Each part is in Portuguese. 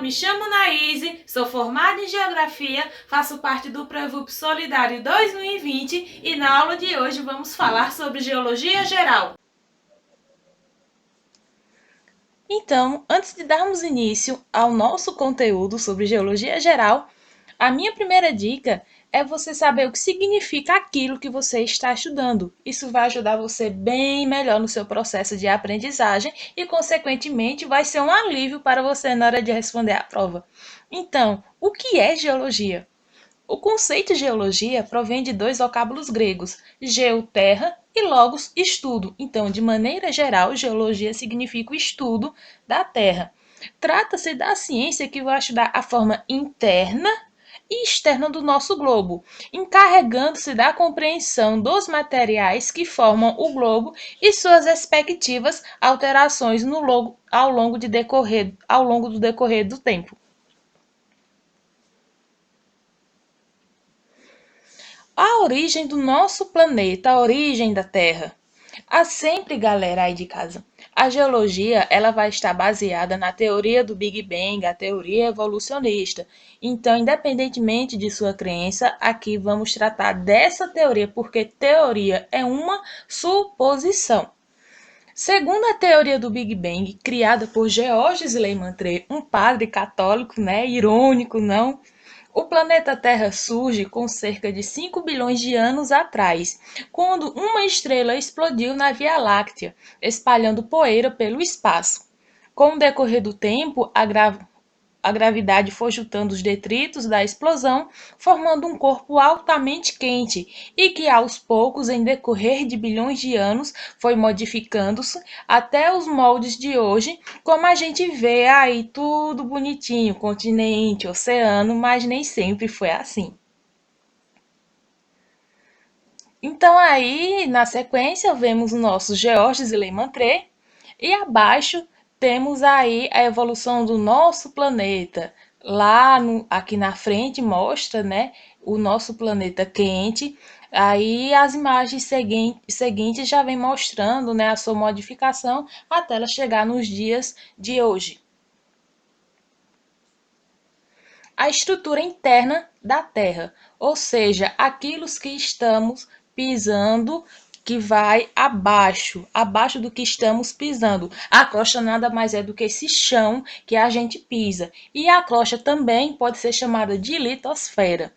me chamo Naíse, sou formada em Geografia, faço parte do Prevup Solidário 2020 e na aula de hoje vamos falar sobre Geologia Geral. Então, antes de darmos início ao nosso conteúdo sobre Geologia Geral, a minha primeira dica é você saber o que significa aquilo que você está estudando. Isso vai ajudar você bem melhor no seu processo de aprendizagem e, consequentemente, vai ser um alívio para você na hora de responder a prova. Então, o que é geologia? O conceito geologia provém de dois vocábulos gregos, geo, terra, e logos, estudo. Então, de maneira geral, geologia significa o estudo da terra. Trata-se da ciência que vai estudar a forma interna e externa do nosso globo, encarregando-se da compreensão dos materiais que formam o globo e suas respectivas alterações no logo, ao longo do decorrer do tempo. A origem do nosso planeta, a origem da Terra. Há sempre, galera aí de casa, a geologia ela vai estar baseada na teoria do Big Bang, a teoria evolucionista. Então, independentemente de sua crença, aqui vamos tratar dessa teoria, porque teoria é uma suposição. Segundo a teoria do Big Bang, criada por Georges Lemaitre, um padre católico, irônico, não? O planeta Terra surge com cerca de 5 bilhões de anos atrás, quando uma estrela explodiu na Via Láctea, espalhando poeira pelo espaço. Com o decorrer do tempo, a gravidade foi juntando os detritos da explosão, formando um corpo altamente quente e que, aos poucos, em decorrer de bilhões de anos, foi modificando-se até os moldes de hoje, como a gente vê aí tudo bonitinho, continente, oceano, mas nem sempre foi assim. Então aí, na sequência, vemos o nosso Georges Lemaitre e abaixo temos aí a evolução do nosso planeta. Aqui na frente mostra, o nosso planeta quente. Aí as imagens seguintes já vem mostrando, a sua modificação até ela chegar nos dias de hoje. A estrutura interna da Terra, ou seja, aquilo que estamos pisando que vai abaixo do que estamos pisando. A crosta nada mais é do que esse chão que a gente pisa. E a crosta também pode ser chamada de litosfera.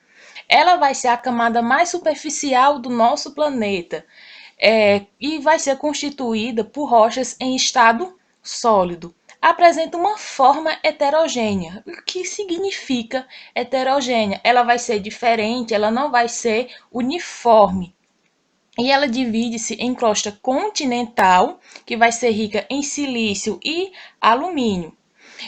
Ela vai ser a camada mais superficial do nosso planeta e vai ser constituída por rochas em estado sólido. Apresenta uma forma heterogênea. O que significa heterogênea? Ela vai ser diferente, ela não vai ser uniforme. E ela divide-se em crosta continental, que vai ser rica em silício e alumínio.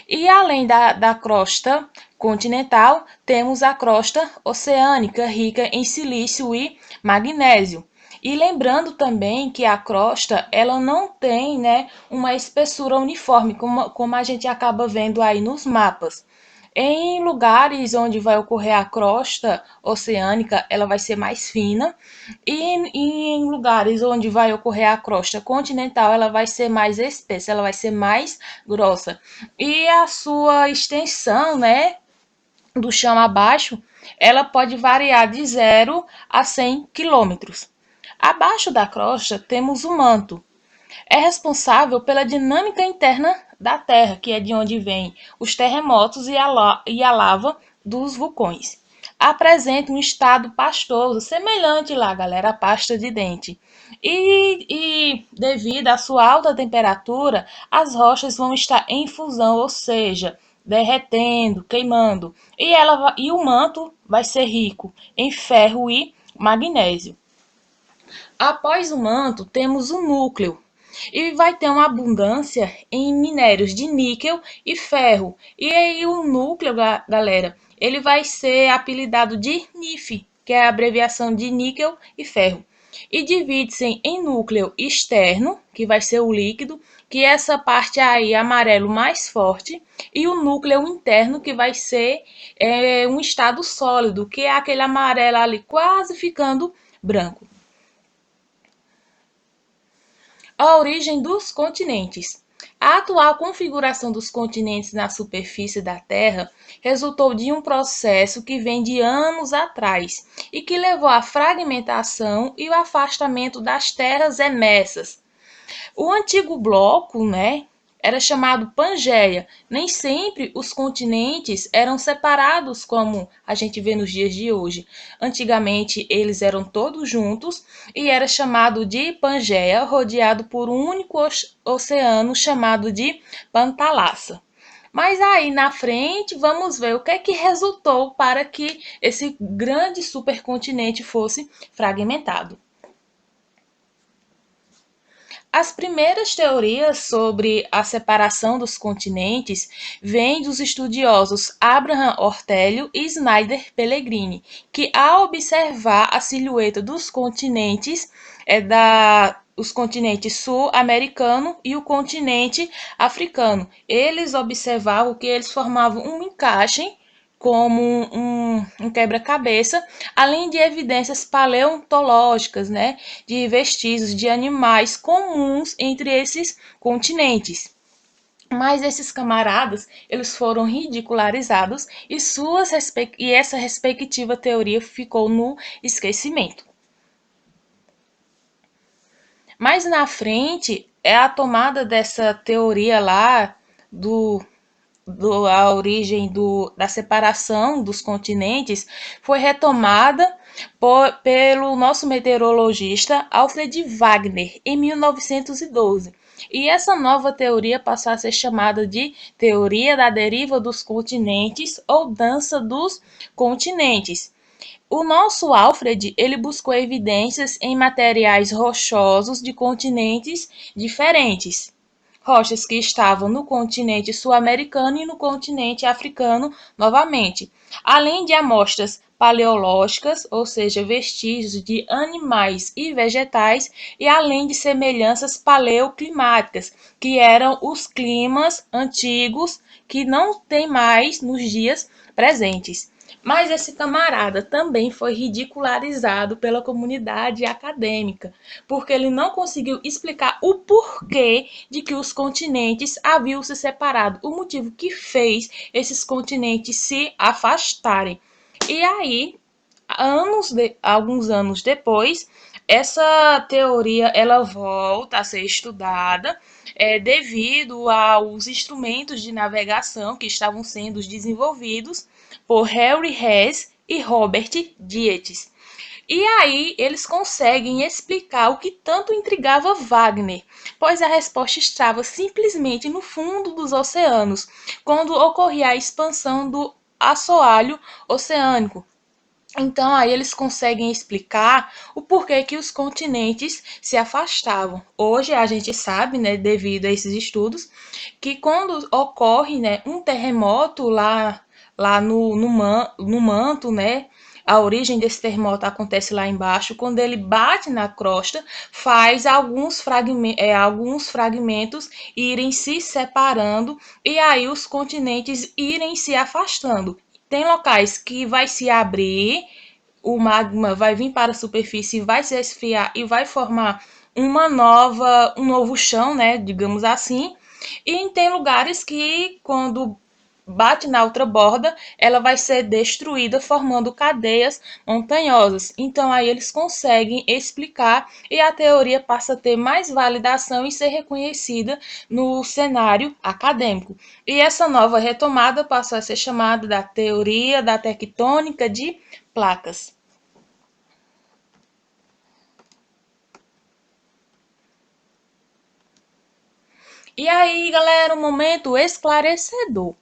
E além da crosta continental, temos a crosta oceânica, rica em silício e magnésio. E lembrando também que a crosta ela não tem uma espessura uniforme, como a gente acaba vendo aí nos mapas. Em lugares onde vai ocorrer a crosta oceânica, ela vai ser mais fina, e em lugares onde vai ocorrer a crosta continental, ela vai ser mais espessa, ela vai ser mais grossa. E a sua extensão, do chão abaixo, ela pode variar de 0 a 100 quilômetros. Abaixo da crosta temos o manto. É responsável pela dinâmica interna da Terra, que é de onde vêm os terremotos e a lava dos vulcões. Apresenta um estado pastoso, semelhante lá, galera, à pasta de dente. E devido à sua alta temperatura, as rochas vão estar em fusão, ou seja, derretendo, queimando. E o manto vai ser rico em ferro e magnésio. Após o manto, temos o núcleo, e vai ter uma abundância em minérios de níquel e ferro. E aí o núcleo, galera, ele vai ser apelidado de NIF, que é a abreviação de níquel e ferro. E divide-se em núcleo externo, que vai ser o líquido, que é essa parte aí amarelo mais forte, e o núcleo interno, que vai ser um estado sólido, que é aquele amarelo ali quase ficando branco. A origem dos continentes. A atual configuração dos continentes na superfície da Terra resultou de um processo que vem de anos atrás e que levou à fragmentação e o afastamento das terras emersas. O antigo bloco, né, era chamado Pangeia. Nem sempre os continentes eram separados como a gente vê nos dias de hoje. Antigamente eles eram todos juntos e era chamado de Pangeia, rodeado por um único oceano chamado de Pantalassa. Mas aí na frente vamos ver o que é que resultou para que esse grande supercontinente fosse fragmentado. As primeiras teorias sobre a separação dos continentes vêm dos estudiosos Abraham Ortélio e Snyder Pellegrini, que ao observar a silhueta dos continentes, os continentes sul-americano e o continente africano, eles observavam que eles formavam um encaixe como um quebra-cabeça, além de evidências paleontológicas, né, de vestígios de animais comuns entre esses continentes. Mas esses camaradas, eles foram ridicularizados e essa respectiva teoria ficou no esquecimento. Mais na frente, é a tomada dessa teoria lá a origem da separação dos continentes foi retomada pelo nosso meteorologista Alfred Wegener em 1912. E essa nova teoria passou a ser chamada de teoria da deriva dos continentes ou dança dos continentes. O nosso Alfred, ele buscou evidências em materiais rochosos de continentes diferentes, rochas que estavam no continente sul-americano e no continente africano novamente, além de amostras paleológicas, ou seja, vestígios de animais e vegetais, e além de semelhanças paleoclimáticas, que eram os climas antigos que não tem mais nos dias presentes. Mas esse camarada também foi ridicularizado pela comunidade acadêmica, porque ele não conseguiu explicar o porquê de que os continentes haviam se separado, o motivo que fez esses continentes se afastarem. E aí, alguns anos depois, essa teoria ela volta a ser estudada devido aos instrumentos de navegação que estavam sendo desenvolvidos por Henry Hess e Robert Dietz. E aí eles conseguem explicar o que tanto intrigava Wagner, pois a resposta estava simplesmente no fundo dos oceanos, quando ocorria a expansão do assoalho oceânico. Então, aí eles conseguem explicar o porquê que os continentes se afastavam. Hoje a gente sabe, né, devido a esses estudos, que quando ocorre, né, um terremoto lá no manto, né, a origem desse terremoto acontece lá embaixo, quando ele bate na crosta, faz alguns fragmentos irem se separando e aí os continentes irem se afastando. Tem locais que vai se abrir, o magma vai vir para a superfície, vai se esfriar e vai formar um novo chão, né, digamos assim. E tem lugares que quando bate na outra borda, ela vai ser destruída, formando cadeias montanhosas. Então, aí eles conseguem explicar e a teoria passa a ter mais validação e ser reconhecida no cenário acadêmico. E essa nova retomada passou a ser chamada da teoria da tectônica de placas. E aí, galera, um momento esclarecedor.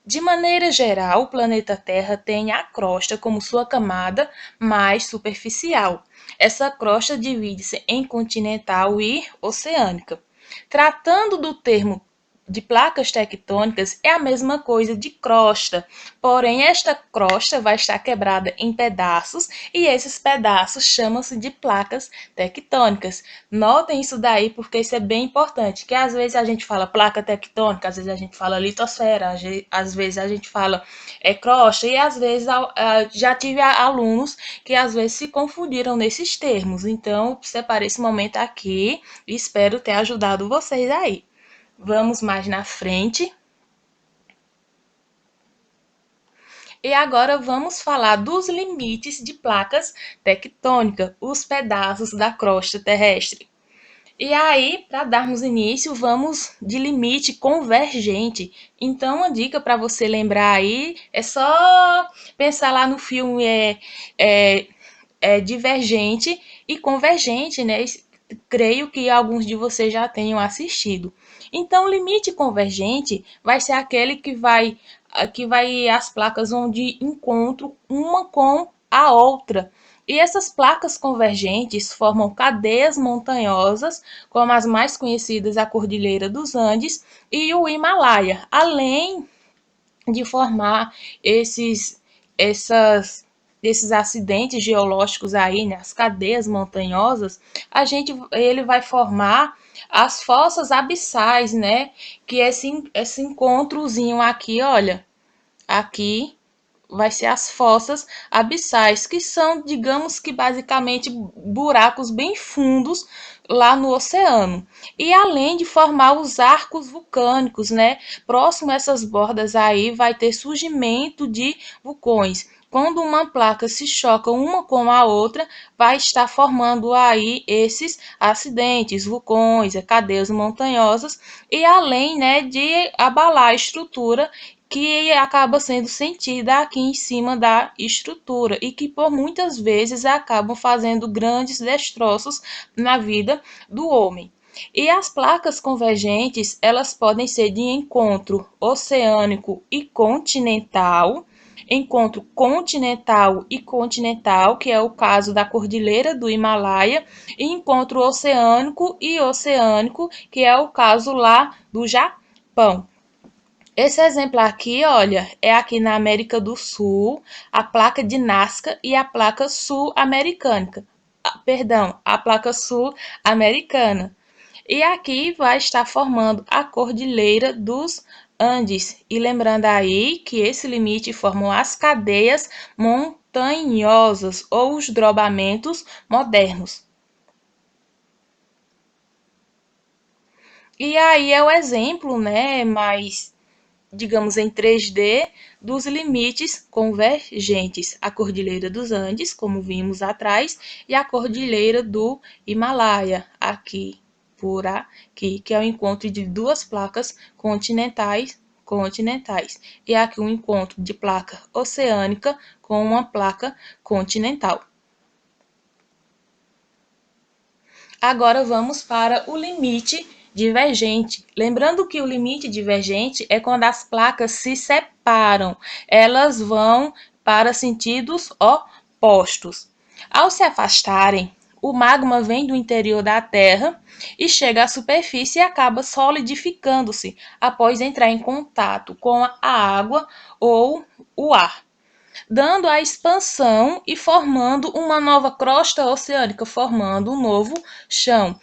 De maneira geral, o planeta Terra tem a crosta como sua camada mais superficial. Essa crosta divide-se em continental e oceânica. Tratando do termo de placas tectônicas, é a mesma coisa de crosta, porém esta crosta vai estar quebrada em pedaços e esses pedaços chamam-se de placas tectônicas. Notem isso daí porque isso é bem importante, que às vezes a gente fala placa tectônica, às vezes a gente fala litosfera, às vezes a gente fala crosta e às vezes já tive alunos que às vezes se confundiram nesses termos. Então, separei esse momento aqui e espero ter ajudado vocês aí. Vamos mais na frente. E agora vamos falar dos limites de placas tectônicas, os pedaços da crosta terrestre. E aí, para darmos início, vamos de limite convergente. Então, uma dica para você lembrar aí é só pensar lá no filme Divergente e Convergente, né? Creio que alguns de vocês já tenham assistido. Então, o limite convergente vai ser aquele que vai as placas vão de encontro uma com a outra. E essas placas convergentes formam cadeias montanhosas, como as mais conhecidas, a Cordilheira dos Andes e o Himalaia, além de formar essas, esses acidentes geológicos aí, né, as cadeias montanhosas, ele vai formar as fossas abissais, né, que esse encontrozinho aqui, olha, aqui vai ser as fossas abissais, que são, digamos que basicamente buracos bem fundos lá no oceano. E além de formar os arcos vulcânicos, né? Próximo a essas bordas aí vai ter surgimento de vulcões. Quando uma placa se choca uma com a outra, vai estar formando aí esses acidentes, vulcões, cadeias montanhosas, e além, né, de abalar a estrutura que acaba sendo sentida aqui em cima da estrutura e que por muitas vezes acabam fazendo grandes destroços na vida do homem. E as placas convergentes, elas podem ser de encontro oceânico e continental, encontro continental e continental, que é o caso da Cordilheira do Himalaia, e encontro oceânico e oceânico, que é o caso lá do Japão. Esse exemplo aqui, olha, é aqui na América do Sul, a placa de Nazca e a placa sul-americana. Perdão, a placa sul-americana. E aqui vai estar formando a Cordilheira dos Andes. E lembrando aí que esse limite formam as cadeias montanhosas ou os drobamentos modernos. E aí é o exemplo, né, mais digamos, em 3D, dos limites convergentes, a Cordilheira dos Andes, como vimos atrás, e a Cordilheira do Himalaia, aqui, por aqui, que é o encontro de duas placas continentais. E aqui um encontro de placa oceânica com uma placa continental. Agora vamos para o limite divergente. Lembrando que o limite divergente é quando as placas se separam, elas vão para sentidos opostos. Ao se afastarem, o magma vem do interior da Terra e chega à superfície e acaba solidificando-se após entrar em contato com a água ou o ar, dando a expansão e formando uma nova crosta oceânica, formando um novo chão.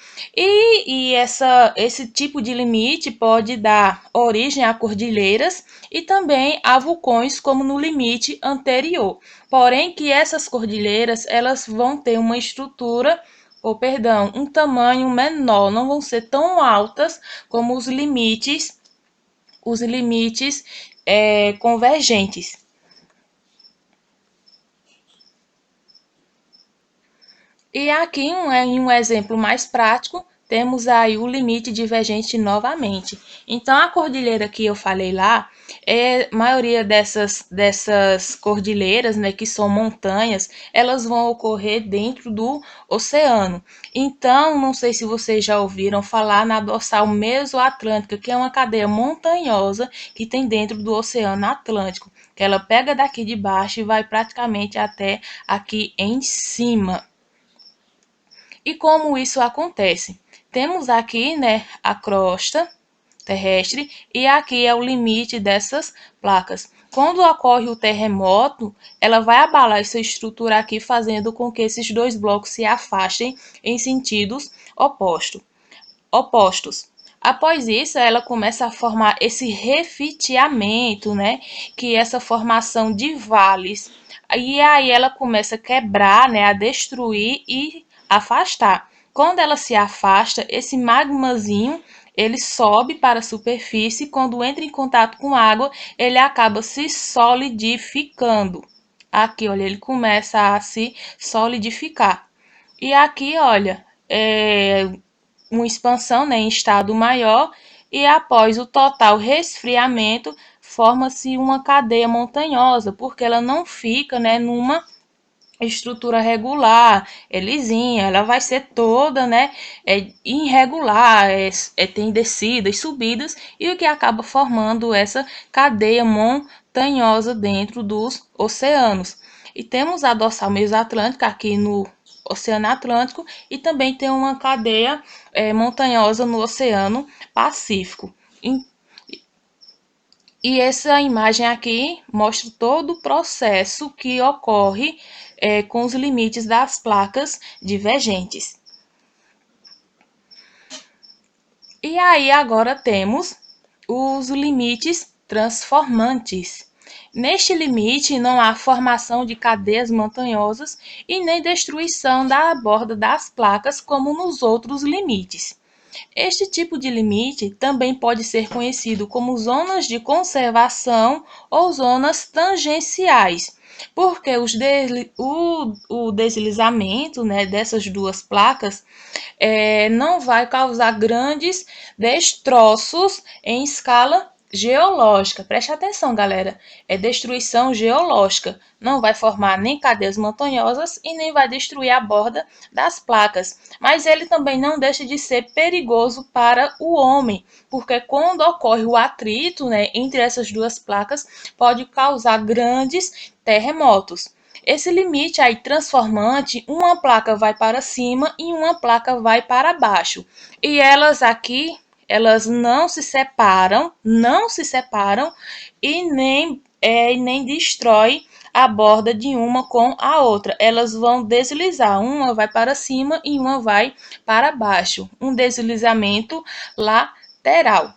Esse tipo de limite pode dar origem a cordilheiras e também a vulcões, como no limite anterior. Porém, que essas cordilheiras elas vão ter uma estrutura um tamanho menor, não vão ser tão altas como os limites convergentes. E aqui, em um exemplo mais prático, temos aí o limite divergente novamente. Então, a cordilheira que eu falei lá, a maioria dessas cordilheiras, né, que são montanhas, elas vão ocorrer dentro do oceano. Então, não sei se vocês já ouviram falar na dorsal mesoatlântica, que é uma cadeia montanhosa que tem dentro do Oceano Atlântico, que ela pega daqui de baixo e vai praticamente até aqui em cima. E como isso acontece? Temos aqui, né, a crosta terrestre e aqui é o limite dessas placas. Quando ocorre o terremoto, ela vai abalar essa estrutura aqui, fazendo com que esses dois blocos se afastem em sentidos opostos. Após isso, ela começa a formar esse refitiamento, né, que é essa formação de vales. E aí ela começa a quebrar, né, a destruir e afastar. Quando ela se afasta, esse magmazinho ele sobe para a superfície, quando entra em contato com a água, ele acaba se solidificando. Aqui, olha, ele começa a se solidificar. E aqui, olha, uma expansão, né, em estado maior, e após o total resfriamento, forma-se uma cadeia montanhosa, porque ela não fica, né, numa estrutura regular, é lisinha, ela vai ser toda, né, irregular, tem descidas, subidas, e o que acaba formando essa cadeia montanhosa dentro dos oceanos. E temos a dorsal mesoatlântica aqui no Oceano Atlântico e também tem uma cadeia montanhosa no Oceano Pacífico. E essa imagem aqui mostra todo o processo que ocorre com os limites das placas divergentes. E aí agora temos os limites transformantes. Neste limite não há formação de cadeias montanhosas e nem destruição da borda das placas como nos outros limites. Este tipo de limite também pode ser conhecido como zonas de conservação ou zonas tangenciais, porque o deslizamento, né, dessas duas placas não vai causar grandes destroços em escala geológica. Preste atenção, galera. É destruição geológica. Não vai formar nem cadeias montanhosas e nem vai destruir a borda das placas. Mas ele também não deixa de ser perigoso para o homem, porque quando ocorre o atrito, né, entre essas duas placas, pode causar grandes terremotos. Esse limite aí transformante, uma placa vai para cima e uma placa vai para baixo. E elas aqui, elas não se separam e nem destrói a borda de uma com a outra. Elas vão deslizar, uma vai para cima e uma vai para baixo. Um deslizamento lateral.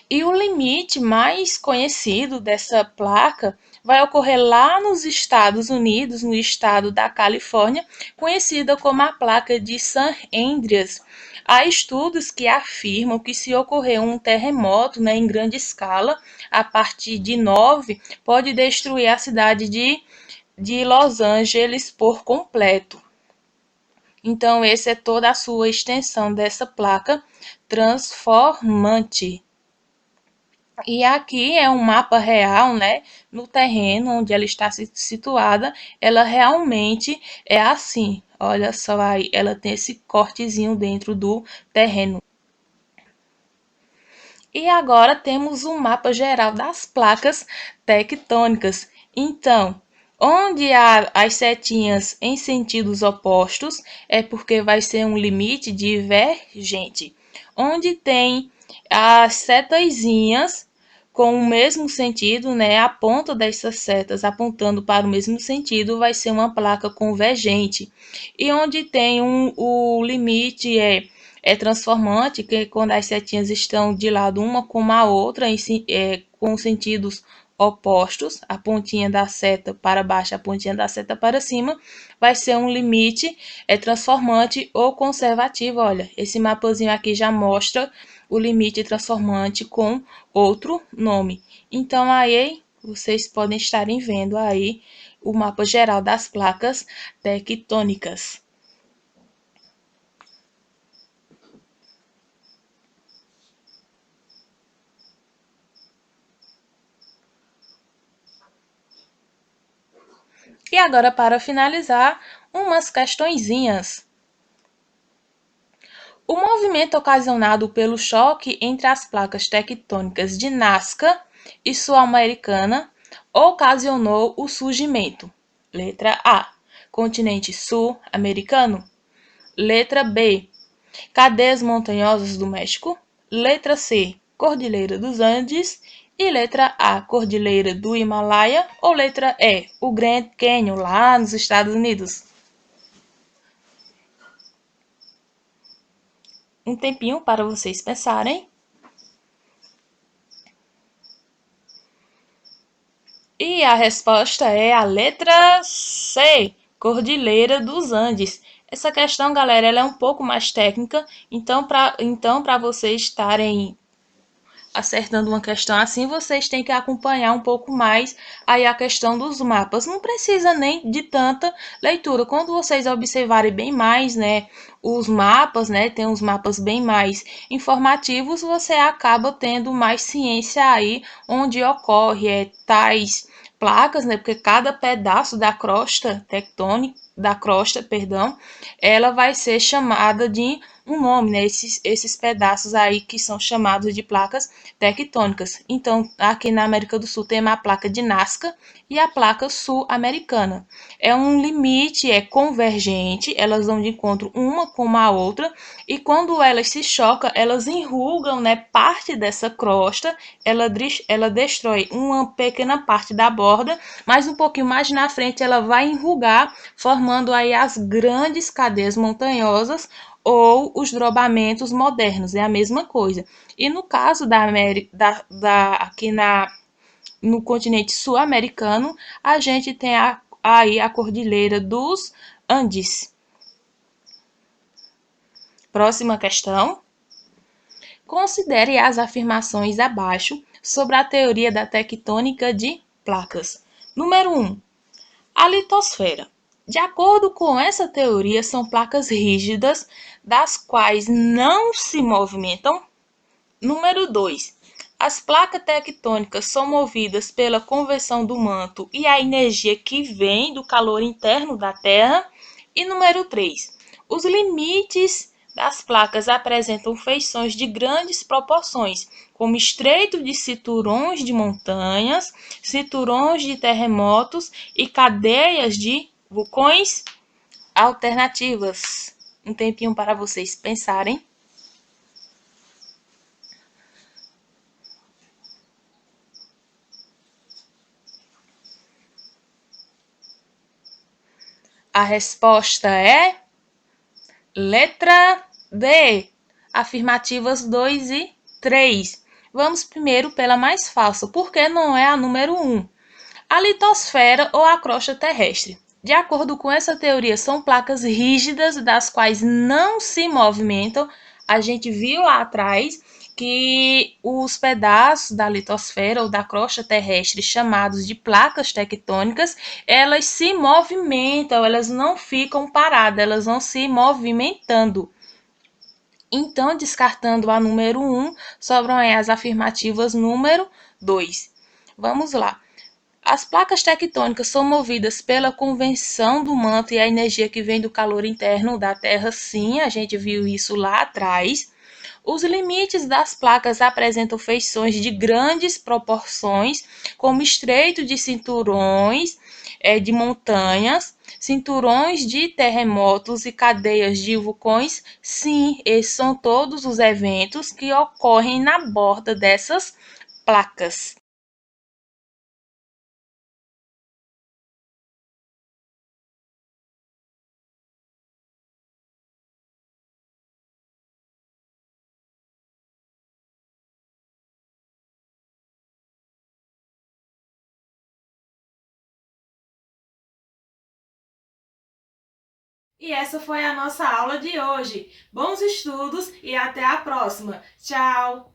E o limite mais conhecido dessa placa vai ocorrer lá nos Estados Unidos, no estado da Califórnia, conhecida como a placa de San Andreas. Há estudos que afirmam que se ocorrer um terremoto, né, em grande escala, a partir de 9, pode destruir a cidade de Los Angeles por completo. Então, essa é toda a sua extensão dessa placa transformante. E aqui é um mapa real, né? No terreno onde ela está situada, ela realmente é assim. Olha só aí, ela tem esse cortezinho dentro do terreno. E agora temos um mapa geral das placas tectônicas. Então, onde há as setinhas em sentidos opostos, é porque vai ser um limite divergente. Onde tem as setazinhas com o mesmo sentido, né? A ponta dessas setas apontando para o mesmo sentido vai ser uma placa convergente. E onde tem o limite é transformante, que quando as setinhas estão de lado uma com a outra, com sentidos opostos, a pontinha da seta para baixo, a pontinha da seta para cima, vai ser um limite transformante ou conservativo. Olha, esse mapazinho aqui já mostra o limite transformante com outro nome. Então, aí, vocês podem estarem vendo aí o mapa geral das placas tectônicas. E agora, para finalizar, umas questõezinhas. O movimento ocasionado pelo choque entre as placas tectônicas de Nazca e Sul-Americana ocasionou o surgimento. Letra A, continente sul-americano. Letra B, cadeias montanhosas do México. Letra C, Cordilheira dos Andes. E letra A, Cordilheira do Himalaia. Ou letra E, o Grand Canyon, lá nos Estados Unidos. Um tempinho para vocês pensarem. E a resposta é a letra C, Cordilheira dos Andes. Essa questão, galera, ela é um pouco mais técnica, então para vocês estarem acertando uma questão assim, vocês têm que acompanhar um pouco mais aí a questão dos mapas. Não precisa nem de tanta leitura. Quando vocês observarem bem mais, né, os mapas, né, tem uns mapas bem mais informativos, você acaba tendo mais ciência aí onde ocorre tais placas, né, porque cada pedaço da crosta tectônica, perdão, ela vai ser chamada de um nome, né? Esses pedaços aí que são chamados de placas tectônicas. Então, aqui na América do Sul tem a placa de Nazca e a placa sul-americana. É um limite, é convergente, elas vão de encontro uma com a outra, e quando elas se chocam, elas enrugam, né, parte dessa crosta, ela destrói uma pequena parte da borda, mas um pouquinho mais na frente ela vai enrugar, formando aí as grandes cadeias montanhosas, ou os drobamentos modernos, é a mesma coisa. E no caso da América, aqui no continente sul-americano, a gente tem aí a Cordilheira dos Andes. Próxima questão. Considere as afirmações abaixo sobre a teoria da tectônica de placas. Número 1. A litosfera. De acordo com essa teoria, são placas rígidas, das quais não se movimentam. Número 2. As placas tectônicas são movidas pela conversão do manto e a energia que vem do calor interno da Terra. E número 3. Os limites das placas apresentam feições de grandes proporções, como estreito de cinturões de montanhas, cinturões de terremotos e cadeias de vulcões. Alternativas. Um tempinho para vocês pensarem. A resposta é letra D. Afirmativas 2 e 3. Vamos primeiro pela mais fácil, porque não é a número 1. A litosfera ou a crosta terrestre. De acordo com essa teoria, são placas rígidas das quais não se movimentam. A gente viu lá atrás que os pedaços da litosfera ou da crosta terrestre, chamados de placas tectônicas, elas se movimentam, elas não ficam paradas, elas vão se movimentando. Então, descartando a número 1, sobram aí as afirmativas número 2. Vamos lá. As placas tectônicas são movidas pela convecção do manto e a energia que vem do calor interno da Terra, sim, a gente viu isso lá atrás. Os limites das placas apresentam feições de grandes proporções, como estreito de cinturões de montanhas, cinturões de terremotos e cadeias de vulcões. Sim, esses são todos os eventos que ocorrem na borda dessas placas. E essa foi a nossa aula de hoje. Bons estudos e até a próxima. Tchau!